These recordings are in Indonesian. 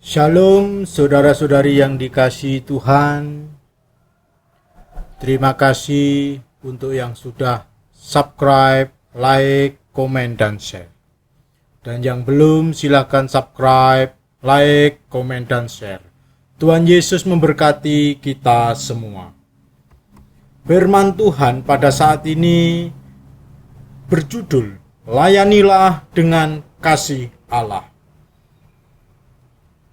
Shalom saudara-saudari yang dikasihi Tuhan. Terima kasih untuk yang sudah subscribe, like, komen, dan share. Dan yang belum silakan subscribe, like, komen, dan share. Tuhan Yesus memberkati kita semua. Firman Tuhan pada saat ini berjudul Layanilah dengan kasih Allah.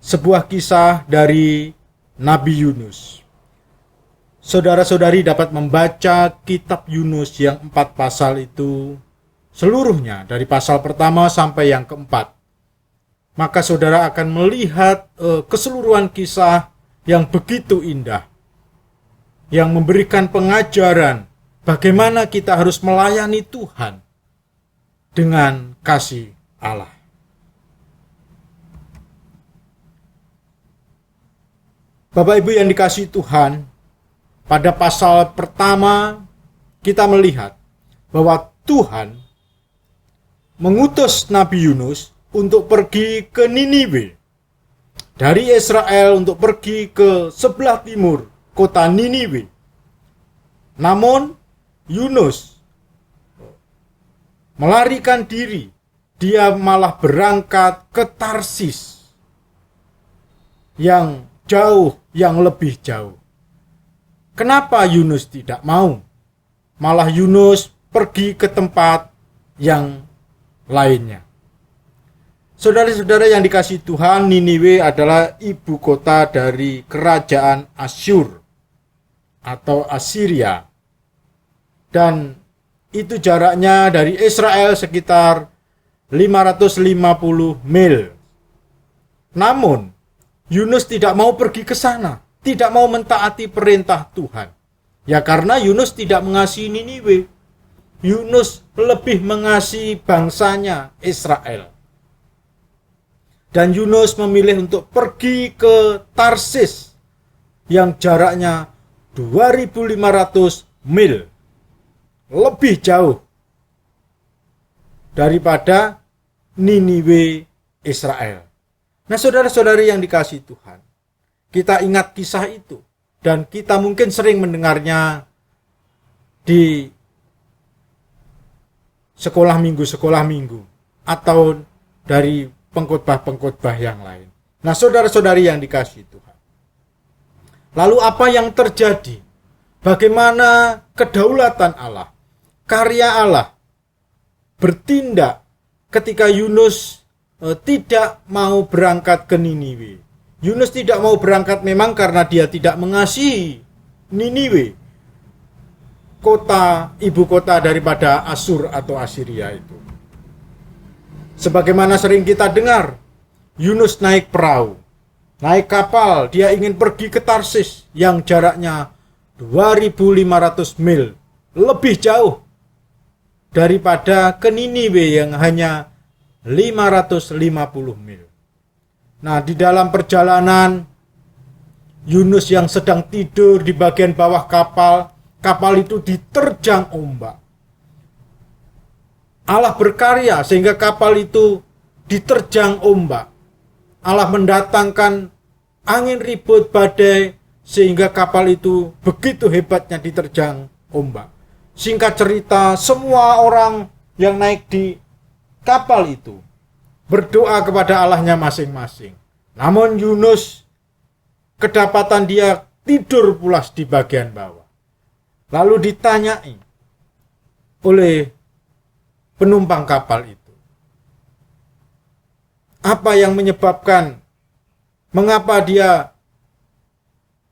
Sebuah kisah dari Nabi Yunus. Saudara-saudari dapat membaca kitab Yunus yang 4 pasal itu seluruhnya dari pasal pertama sampai yang keempat. Maka saudara akan melihat keseluruhan kisah yang begitu indah, yang memberikan pengajaran bagaimana kita harus melayani Tuhan dengan kasih Allah. Bapak Ibu yang dikasihi Tuhan, pada pasal pertama kita melihat bahwa Tuhan mengutus Nabi Yunus untuk pergi ke Niniwe. Dari Israel untuk pergi ke sebelah timur, kota Niniwe. Namun Yunus melarikan diri, dia malah berangkat ke Tarsis yang jauh, yang lebih jauh. Kenapa Yunus tidak mau? Malah Yunus pergi ke tempat yang lainnya. Saudara-saudara yang dikasihi Tuhan, Niniwe adalah ibu kota dari kerajaan Asyur atau Assyria. Dan itu jaraknya dari Israel sekitar 550 mil. Namun Yunus tidak mau pergi ke sana, tidak mau mentaati perintah Tuhan. Ya karena Yunus tidak mengasihi Niniwe. Yunus lebih mengasihi bangsanya Israel. Dan Yunus memilih untuk pergi ke Tarsis yang jaraknya 2.500 mil. Lebih jauh daripada Niniwe Israel. Nah, saudara-saudari yang dikasihi Tuhan, kita ingat kisah itu dan kita mungkin sering mendengarnya di sekolah minggu atau dari pengkhotbah-pengkhotbah yang lain. Nah, saudara-saudari yang dikasihi Tuhan, lalu apa yang terjadi? Bagaimana kedaulatan Allah, karya Allah bertindak ketika Yunus tidak mau berangkat ke Niniwe. Yunus tidak mau berangkat memang karena dia tidak mengasihi Niniwe, ibu kota daripada Asyur atau Assyria itu. Sebagaimana sering kita dengar, Yunus naik perahu, naik kapal, dia ingin pergi ke Tarsis yang jaraknya 2.500 mil, lebih jauh daripada ke Niniwe yang hanya 550 mil. Nah, di dalam perjalanan Yunus yang sedang tidur di bagian bawah kapal itu diterjang ombak. Allah berkarya sehingga kapal itu diterjang ombak. Allah mendatangkan angin ribut badai sehingga kapal itu begitu hebatnya diterjang ombak. Singkat cerita, semua orang yang naik di kapal itu berdoa kepada Allahnya masing-masing. Namun Yunus kedapatan dia tidur pulas di bagian bawah. Lalu ditanyai oleh penumpang kapal itu, apa yang menyebabkan mengapa dia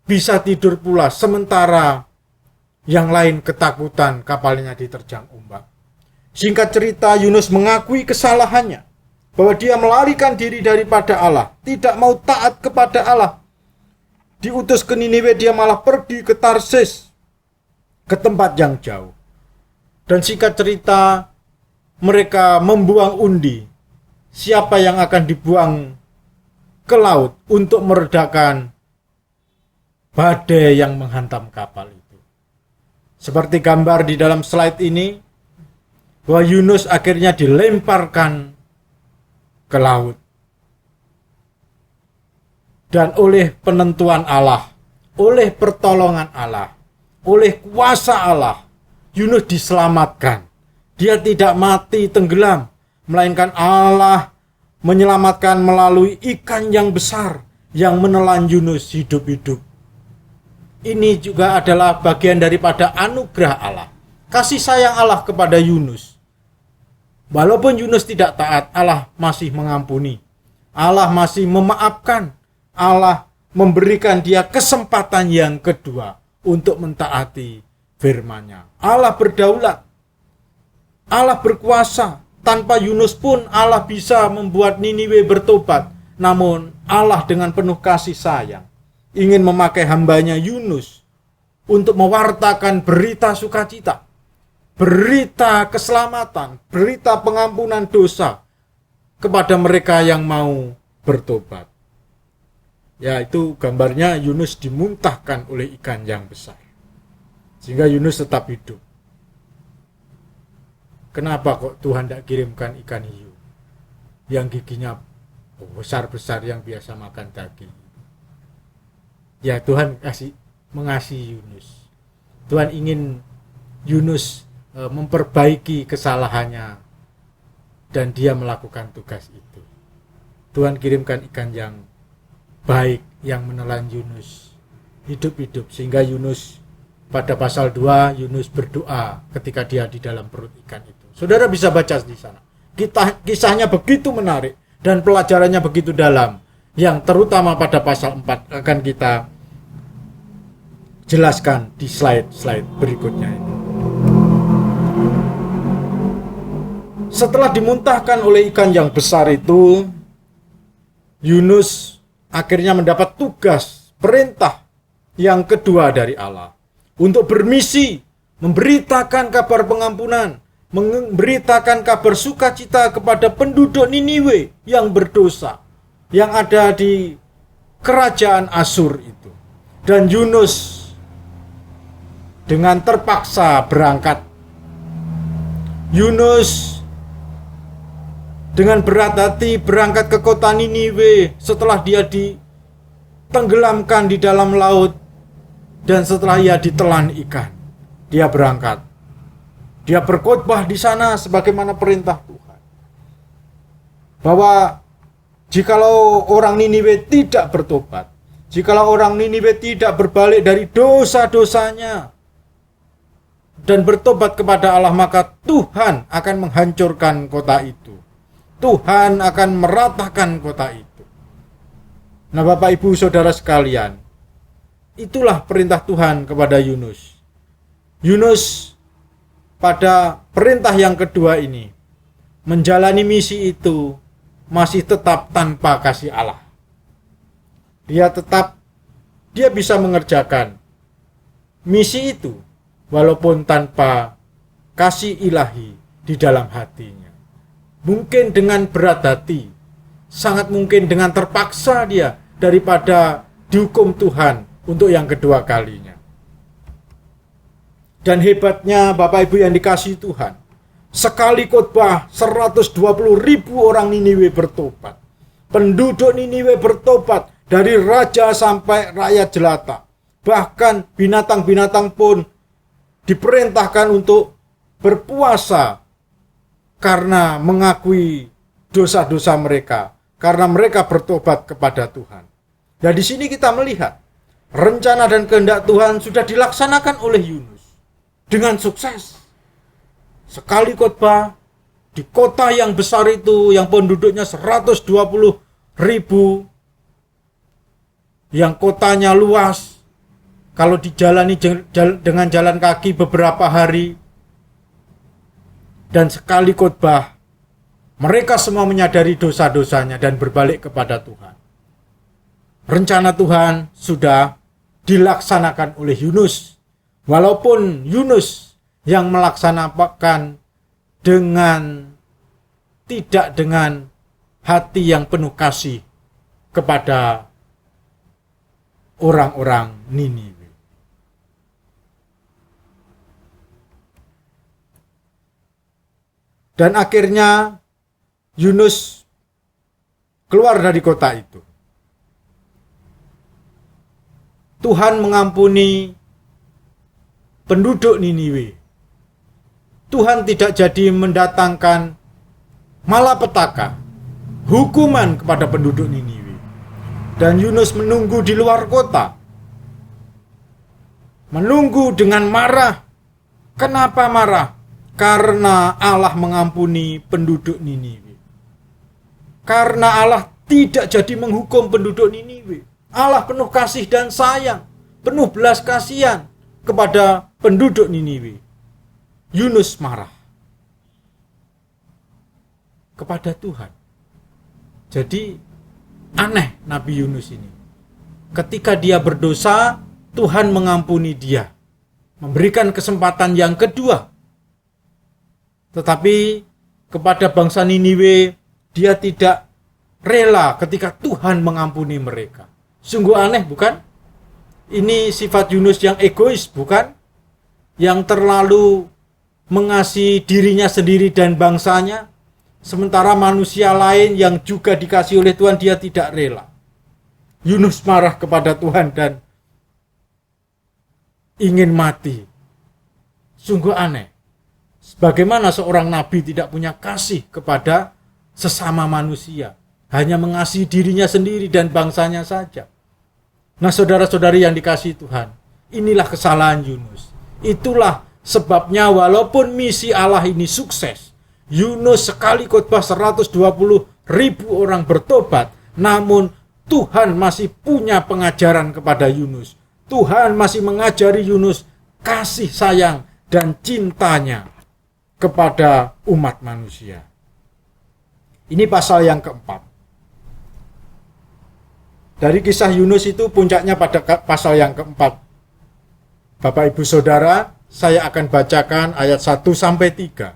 bisa tidur pulas sementara yang lain ketakutan kapalnya diterjang ombak. Singkat cerita, Yunus mengakui kesalahannya, bahwa dia melarikan diri daripada Allah, tidak mau taat kepada Allah. Diutus ke Niniwe, dia malah pergi ke Tarsis, ke tempat yang jauh. Dan singkat cerita, mereka membuang undi, siapa yang akan dibuang ke laut untuk meredakan badai yang menghantam kapal itu. Seperti gambar di dalam slide ini, bahwa Yunus akhirnya dilemparkan ke laut. Dan oleh penentuan Allah, oleh pertolongan Allah, oleh kuasa Allah, Yunus diselamatkan. Dia tidak mati tenggelam, melainkan Allah menyelamatkan melalui ikan yang besar yang menelan Yunus hidup-hidup. Ini juga adalah bagian daripada anugerah Allah, kasih sayang Allah kepada Yunus. Walaupun Yunus tidak taat, Allah masih mengampuni, Allah masih memaafkan, Allah memberikan dia kesempatan yang kedua untuk mentaati firman-Nya. Allah berdaulat, Allah berkuasa. Tanpa Yunus pun Allah bisa membuat Niniwe bertobat. Namun Allah dengan penuh kasih sayang ingin memakai hambanya Yunus untuk mewartakan berita sukacita, berita keselamatan, berita pengampunan dosa kepada mereka yang mau bertobat. Ya, itu gambarnya Yunus dimuntahkan oleh ikan yang besar, sehingga Yunus tetap hidup. Kenapa kok Tuhan tidak kirimkan ikan hiu yang giginya besar-besar yang biasa makan daging? Ya, Tuhan mengasihi Yunus. Tuhan ingin Yunus memperbaiki kesalahannya dan dia melakukan tugas itu. Tuhan kirimkan ikan yang baik yang menelan Yunus hidup-hidup, sehingga Yunus pada pasal 2 Yunus berdoa ketika dia di dalam perut ikan itu. Saudara bisa baca di sana. Kisahnya begitu menarik dan pelajarannya begitu dalam, yang terutama pada pasal 4 akan kita jelaskan di slide-slide berikutnya ini. Setelah dimuntahkan oleh ikan yang besar itu, Yunus akhirnya mendapat tugas, perintah yang kedua dari Allah untuk bermisi, memberitakan kabar pengampunan, memberitakan kabar sukacita kepada penduduk Niniwe yang berdosa, yang ada di kerajaan Asyur itu. Dan Yunus dengan terpaksa berangkat. Yunus dengan berat hati berangkat ke kota Niniwe setelah dia ditenggelamkan di dalam laut dan setelah ia ditelan ikan. Dia berangkat. Dia berkhotbah di sana sebagaimana perintah Tuhan, bahwa jikalau orang Niniwe tidak bertobat, jikalau orang Niniwe tidak berbalik dari dosa-dosanya dan bertobat kepada Allah, maka Tuhan akan menghancurkan kota itu. Tuhan akan meratakan kota itu. Nah, Bapak Ibu Saudara sekalian, itulah perintah Tuhan kepada Yunus. Yunus pada perintah yang kedua ini menjalani misi itu masih tetap tanpa kasih Allah. Dia bisa mengerjakan misi itu walaupun tanpa kasih ilahi di dalam hatinya. Mungkin dengan berat hati, sangat mungkin dengan terpaksa dia daripada dihukum Tuhan untuk yang kedua kalinya. Dan hebatnya Bapak Ibu yang dikasihi Tuhan, sekali khotbah 120.000 orang Niniwe bertobat. Penduduk Niniwe bertobat, dari raja sampai rakyat jelata. Bahkan binatang-binatang pun diperintahkan untuk berpuasa karena mengakui dosa-dosa mereka, karena mereka bertobat kepada Tuhan. Dan di sini kita melihat rencana dan kehendak Tuhan sudah dilaksanakan oleh Yunus dengan sukses. Sekali khotbah di kota yang besar itu, yang penduduknya 120.000, yang kotanya luas, kalau dijalani dengan jalan kaki beberapa hari, dan sekali khotbah, mereka semua menyadari dosa-dosanya dan berbalik kepada Tuhan. Rencana Tuhan sudah dilaksanakan oleh Yunus. Walaupun Yunus yang melaksanakan tidak dengan hati yang penuh kasih kepada orang-orang Niniwe. Dan akhirnya Yunus keluar dari kota itu. Tuhan mengampuni penduduk Niniwe. Tuhan tidak jadi mendatangkan malapetaka, hukuman kepada penduduk Niniwe. Dan Yunus menunggu di luar kota. Menunggu dengan marah. Kenapa marah? Karena Allah mengampuni penduduk Niniwe. Karena Allah tidak jadi menghukum penduduk Niniwe. Allah penuh kasih dan sayang, penuh belas kasihan kepada penduduk Niniwe. Yunus marah kepada Tuhan. Jadi aneh Nabi Yunus ini. Ketika dia berdosa, Tuhan mengampuni dia, memberikan kesempatan yang kedua. Tetapi kepada bangsa Niniwe, dia tidak rela ketika Tuhan mengampuni mereka. Sungguh aneh, bukan? Ini sifat Yunus yang egois, bukan? Yang terlalu mengasihi dirinya sendiri dan bangsanya, sementara manusia lain yang juga dikasihi oleh Tuhan dia tidak rela. Yunus marah kepada Tuhan dan ingin mati. Sungguh aneh. Bagaimana seorang nabi tidak punya kasih kepada sesama manusia, hanya mengasihi dirinya sendiri dan bangsanya saja. Nah, saudara-saudari yang dikasihi Tuhan, inilah kesalahan Yunus. Itulah sebabnya walaupun misi Allah ini sukses, Yunus sekali khotbah 120.000 orang bertobat, namun Tuhan masih punya pengajaran kepada Yunus. Tuhan masih mengajari Yunus kasih sayang dan cintanya kepada umat manusia. Ini pasal yang keempat. Dari kisah Yunus itu puncaknya pada pasal yang keempat. Bapak Ibu Saudara, saya akan bacakan ayat 1-3.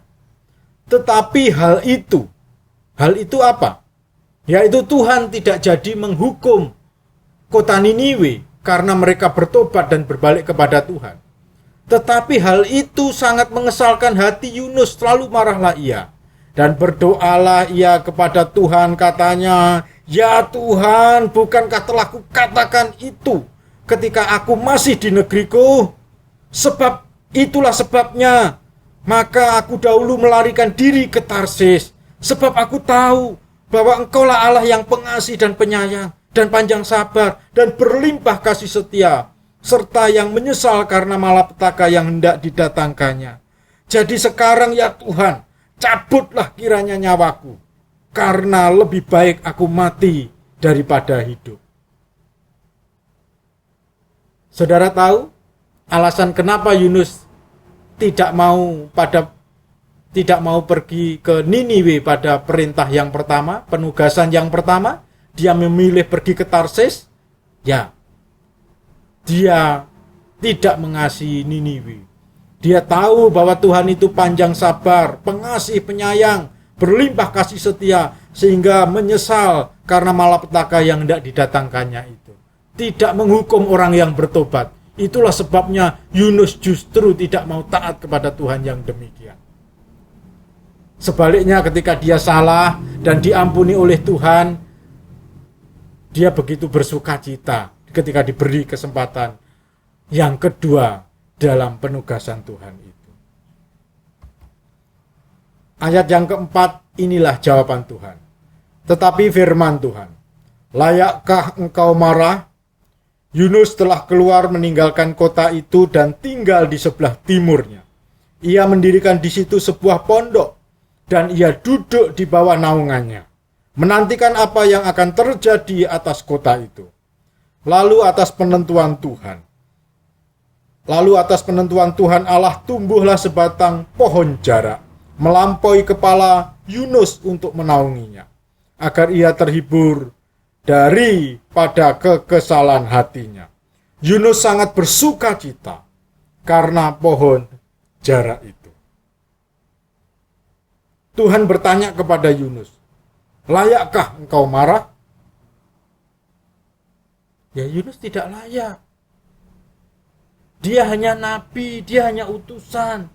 Tetapi hal itu apa? Yaitu Tuhan tidak jadi menghukum kota Niniwe karena mereka bertobat dan berbalik kepada Tuhan. Tetapi hal itu sangat mengesalkan hati Yunus, lalu marahlah ia. Dan berdoalah ia kepada Tuhan, katanya, "Ya Tuhan, bukankah telah kukatakan itu ketika aku masih di negeriku? Sebab itulah sebabnya, maka aku dahulu melarikan diri ke Tarsis. Sebab aku tahu bahwa Engkaulah Allah yang pengasih dan penyayang, dan panjang sabar, dan berlimpah kasih setia, serta yang menyesal karena malapetaka yang hendak didatangkannya. Jadi sekarang ya Tuhan, cabutlah kiranya nyawaku, karena lebih baik aku mati daripada hidup." Saudara tahu alasan kenapa Yunus tidak mau pergi ke Niniwe pada perintah yang pertama, penugasan yang pertama? Dia memilih pergi ke Tarsis. Ya, dia tidak mengasihi Niniwe. Dia tahu bahwa Tuhan itu panjang sabar, pengasih, penyayang, berlimpah kasih setia, sehingga menyesal karena malapetaka yang hendak didatangkannya itu. Tidak menghukum orang yang bertobat. Itulah sebabnya Yunus justru tidak mau taat kepada Tuhan yang demikian. Sebaliknya, ketika dia salah dan diampuni oleh Tuhan, dia begitu bersuka cita ketika diberi kesempatan yang kedua dalam penugasan Tuhan itu. Ayat yang keempat, inilah jawaban Tuhan. Tetapi firman Tuhan, "Layakkah engkau marah? Yunus telah keluar meninggalkan kota itu dan tinggal di sebelah timurnya. Ia mendirikan di situ sebuah pondok dan ia duduk di bawah naungannya, menantikan apa yang akan terjadi atas kota itu. Lalu atas penentuan Tuhan Allah tumbuhlah sebatang pohon jarak, melampaui kepala Yunus untuk menaunginya, agar ia terhibur daripada kekesalan hatinya. Yunus sangat bersuka cita karena pohon jarak itu." Tuhan bertanya kepada Yunus, "Layakkah engkau marah?" Ya, Yunus tidak layak. Dia hanya nabi, dia hanya utusan.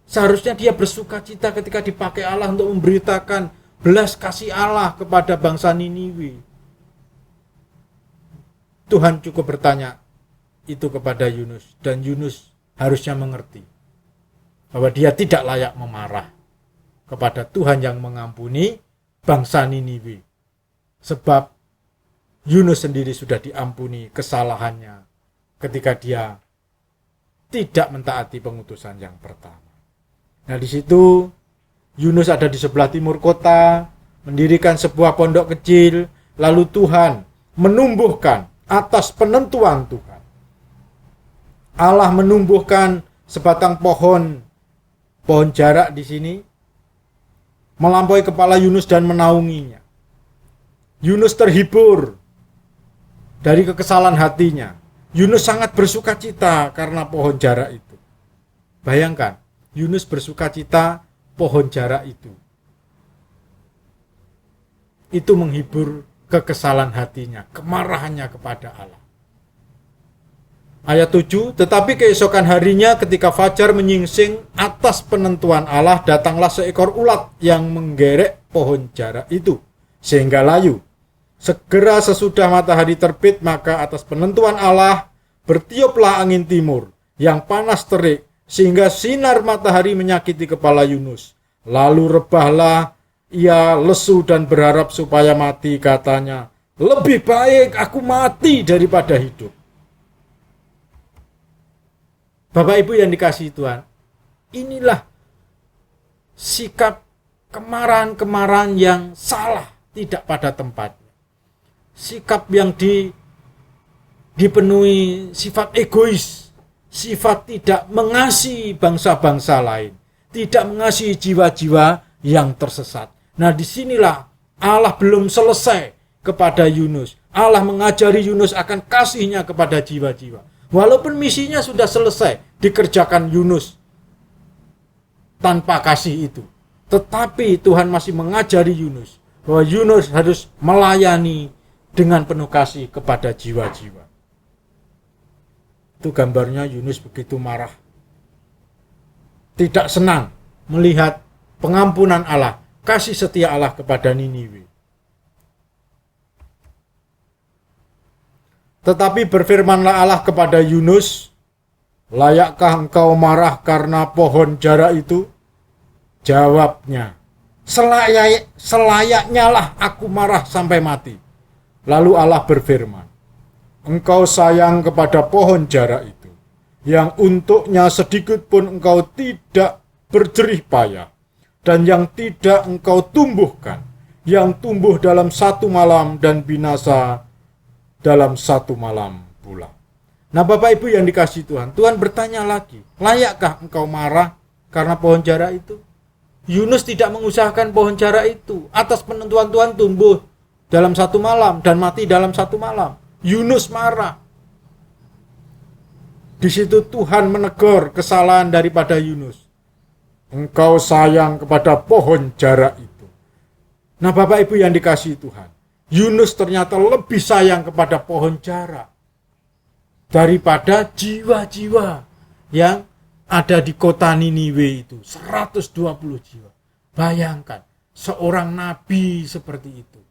Seharusnya dia bersuka cita ketika dipakai Allah untuk memberitakan belas kasih Allah kepada bangsa Niniwe. Tuhan cukup bertanya, itu kepada Yunus, dan Yunus harusnya mengerti bahwa dia tidak layak memarah kepada Tuhan yang mengampuni bangsa Niniwe, sebab Yunus sendiri sudah diampuni kesalahannya ketika dia tidak mentaati pengutusan yang pertama. Nah, di situ Yunus ada di sebelah timur kota, mendirikan sebuah pondok kecil, lalu Tuhan menumbuhkan atas penentuan Tuhan. Allah menumbuhkan sebatang pohon jarak di sini, melampaui kepala Yunus dan menaunginya. Yunus terhibur dari kekesalan hatinya. Yunus sangat bersukacita karena pohon jarak itu. Bayangkan, Yunus bersukacita pohon jarak itu. Itu menghibur kekesalan hatinya, kemarahannya kepada Allah. Ayat 7, tetapi keesokan harinya ketika fajar menyingsing atas penentuan Allah, datanglah seekor ulat yang menggerek pohon jarak itu, sehingga layu. Segera sesudah matahari terbit, maka atas penentuan Allah bertiuplah angin timur yang panas terik, sehingga sinar matahari menyakiti kepala Yunus. Lalu rebahlah ia lesu dan berharap supaya mati, katanya, lebih baik aku mati daripada hidup. Bapak Ibu yang dikasihi Tuhan, inilah sikap kemarahan-kemarahan yang salah, tidak pada tempatnya. Sikap yang dipenuhi sifat egois, sifat tidak mengasihi bangsa-bangsa lain, tidak mengasihi jiwa-jiwa yang tersesat. Nah, disinilah Allah belum selesai kepada Yunus. Allah mengajari Yunus akan kasihnya kepada jiwa-jiwa. Walaupun misinya sudah selesai dikerjakan Yunus tanpa kasih itu, tetapi Tuhan masih mengajari Yunus bahwa Yunus harus melayani dengan penuh kasih kepada jiwa-jiwa. Itu gambarnya Yunus begitu marah, tidak senang melihat pengampunan Allah, kasih setia Allah kepada Niniwe. Tetapi berfirmanlah Allah kepada Yunus, layakkah engkau marah karena pohon jarak itu? Jawabnya, selayaknya lah aku marah sampai mati. Lalu Allah berfirman, engkau sayang kepada pohon jarak itu, yang untuknya sedikit pun engkau tidak berjerih payah, dan yang tidak engkau tumbuhkan, yang tumbuh dalam satu malam dan binasa dalam satu malam pula. Nah, Bapak Ibu yang dikasihi Tuhan, Tuhan bertanya lagi, layakkah engkau marah karena pohon jarak itu? Yunus tidak mengusahakan pohon jarak itu. Atas penentuan Tuhan tumbuh dalam satu malam dan mati dalam satu malam. Yunus marah. Di situ Tuhan menegur kesalahan daripada Yunus. Engkau sayang kepada pohon jarak itu. Nah, Bapak Ibu yang dikasihi Tuhan, Yunus ternyata lebih sayang kepada pohon jarak daripada jiwa-jiwa yang ada di kota Niniwe itu, 120 jiwa. Bayangkan, seorang nabi seperti itu.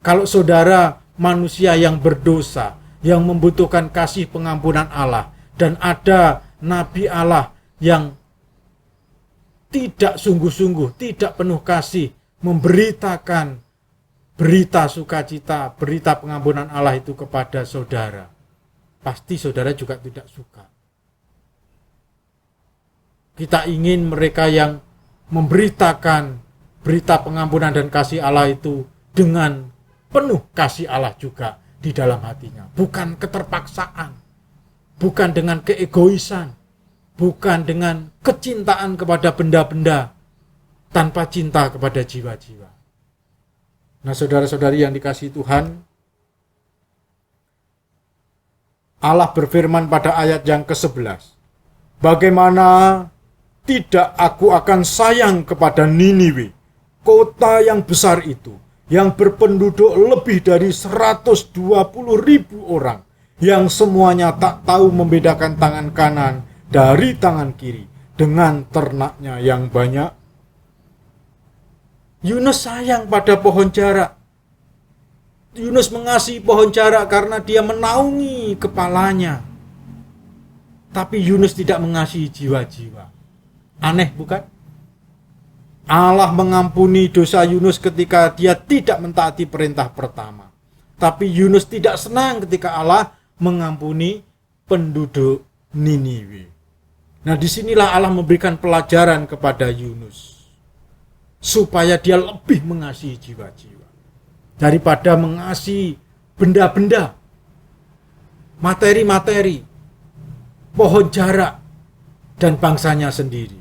Kalau saudara manusia yang berdosa, yang membutuhkan kasih pengampunan Allah, dan ada nabi Allah yang tidak sungguh-sungguh, tidak penuh kasih, memberitakan berita sukacita, berita pengampunan Allah itu kepada saudara, pasti saudara juga tidak suka. Kita ingin mereka yang memberitakan berita pengampunan dan kasih Allah itu dengan penuh kasih Allah juga di dalam hatinya, bukan keterpaksaan, bukan dengan keegoisan, bukan dengan kecintaan kepada benda-benda tanpa cinta kepada jiwa-jiwa. Nah, saudara-saudari yang dikasihi Tuhan, Allah berfirman pada ayat yang ke-11, bagaimana tidak aku akan sayang kepada Niniwe, kota yang besar itu, yang berpenduduk lebih dari 120.000 orang, yang semuanya tak tahu membedakan tangan kanan dari tangan kiri, dengan ternaknya yang banyak. Yunus sayang pada pohon jarak. Yunus mengasihi pohon jarak karena dia menaungi kepalanya. Tapi Yunus tidak mengasihi jiwa-jiwa. Aneh bukan? Allah mengampuni dosa Yunus ketika dia tidak mentaati perintah pertama. Tapi Yunus tidak senang ketika Allah mengampuni penduduk Niniwe. Nah, disinilah Allah memberikan pelajaran kepada Yunus. Supaya dia lebih mengasihi jiwa-jiwa. Daripada mengasihi benda-benda, materi-materi, pohon jarak, dan bangsanya sendiri.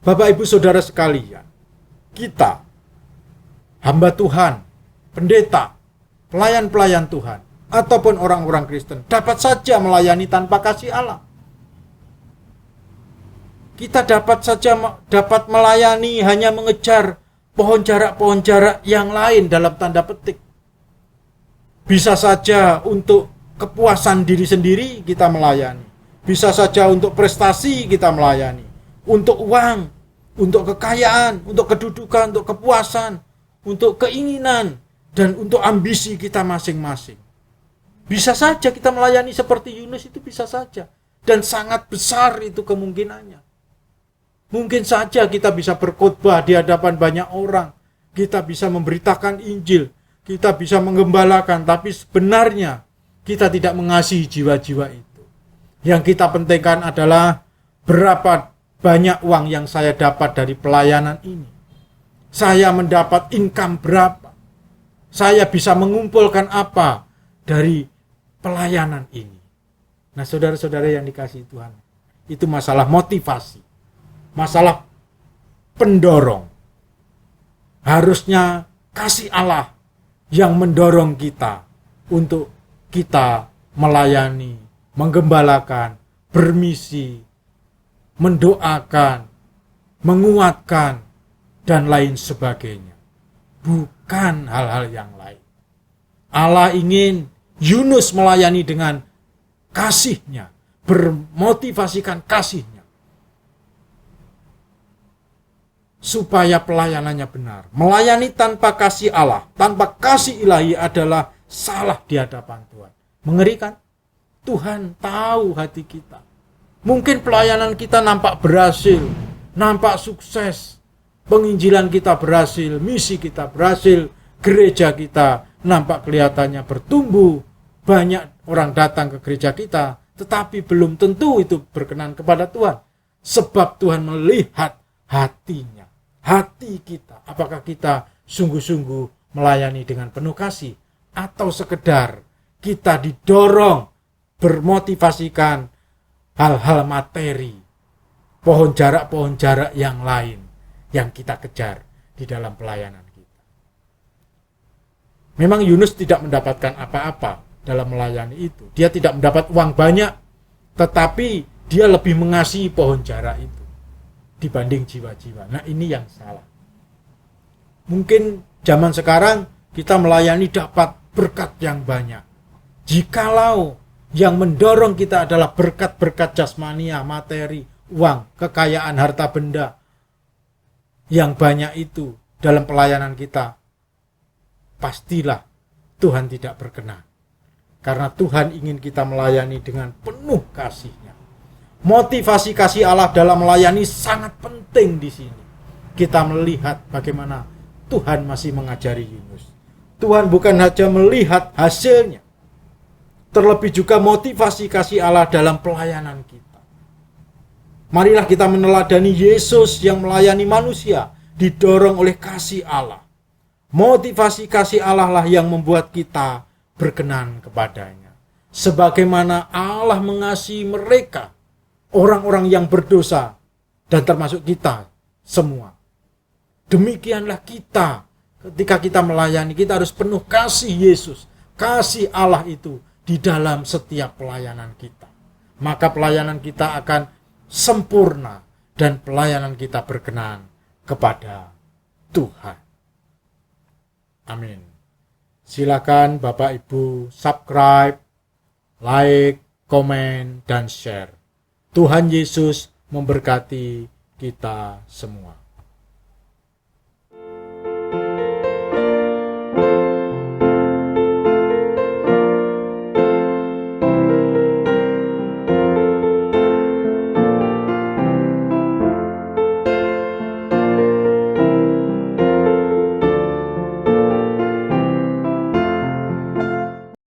Bapak, Ibu, Saudara sekalian, kita, hamba Tuhan, pendeta, pelayan-pelayan Tuhan, ataupun orang-orang Kristen, dapat saja melayani tanpa kasih Allah. Kita dapat melayani hanya mengejar pohon jarak yang lain dalam tanda petik. Bisa saja untuk kepuasan diri sendiri kita melayani. Bisa saja untuk prestasi kita melayani. Untuk uang, untuk kekayaan, untuk kedudukan, untuk kepuasan, untuk keinginan, dan untuk ambisi kita masing-masing. Bisa saja kita melayani seperti Yunus, itu bisa saja. Dan sangat besar itu kemungkinannya. Mungkin saja kita bisa berkhotbah di hadapan banyak orang. Kita bisa memberitakan Injil. Kita bisa menggembalakan. Tapi sebenarnya kita tidak mengasihi jiwa-jiwa itu. Yang kita pentingkan adalah berapa banyak uang yang saya dapat dari pelayanan ini. Saya mendapat income berapa. Saya bisa mengumpulkan apa dari pelayanan ini. Nah, saudara-saudara yang dikasihi Tuhan, itu masalah motivasi, masalah pendorong. Harusnya kasih Allah yang mendorong kita untuk kita melayani, menggembalakan, bermisi, mendoakan, menguatkan, dan lain sebagainya. Bukan hal-hal yang lain. Allah ingin Yunus melayani dengan kasihnya, bermotivasikan kasihnya, supaya pelayanannya benar. Melayani tanpa kasih Allah, tanpa kasih ilahi adalah salah di hadapan Tuhan. Mengerikan. Tuhan tahu hati kita. Mungkin pelayanan kita nampak berhasil, nampak sukses, penginjilan kita berhasil, misi kita berhasil, gereja kita nampak kelihatannya bertumbuh, banyak orang datang ke gereja kita, tetapi belum tentu itu berkenan kepada Tuhan. Sebab Tuhan melihat hatinya, hati kita. Apakah kita sungguh-sungguh melayani dengan penuh kasih, atau sekedar kita didorong, bermotivasikan hal-hal materi, pohon jarak yang lain yang kita kejar di dalam pelayanan kita. Memang Yunus tidak mendapatkan apa-apa dalam melayani itu. Dia tidak mendapat uang banyak, tetapi dia lebih mengasihi pohon jarak itu dibanding jiwa-jiwa. Nah, ini yang salah. Mungkin zaman sekarang kita melayani dapat berkat yang banyak. Jikalau yang mendorong kita adalah berkat-berkat jasmania, materi, uang, kekayaan, harta benda yang banyak itu dalam pelayanan kita, pastilah Tuhan tidak berkenan. Karena Tuhan ingin kita melayani dengan penuh kasih-Nya. Motivasi kasih Allah dalam melayani sangat penting di sini. Kita melihat bagaimana Tuhan masih mengajari Yunus. Tuhan bukan saja melihat hasilnya, terlebih juga motivasi kasih Allah dalam pelayanan kita. Marilah kita meneladani Yesus yang melayani manusia, didorong oleh kasih Allah. Motivasi kasih Allah lah yang membuat kita berkenan kepadanya. Sebagaimana Allah mengasihi mereka, orang-orang yang berdosa, dan termasuk kita semua. Demikianlah kita, ketika kita melayani, kita harus penuh kasih Yesus, kasih Allah itu di dalam setiap pelayanan kita. Maka pelayanan kita akan sempurna dan pelayanan kita berkenan kepada Tuhan. Amin. Silakan Bapak Ibu subscribe, like, komen, dan share. Tuhan Yesus memberkati kita semua.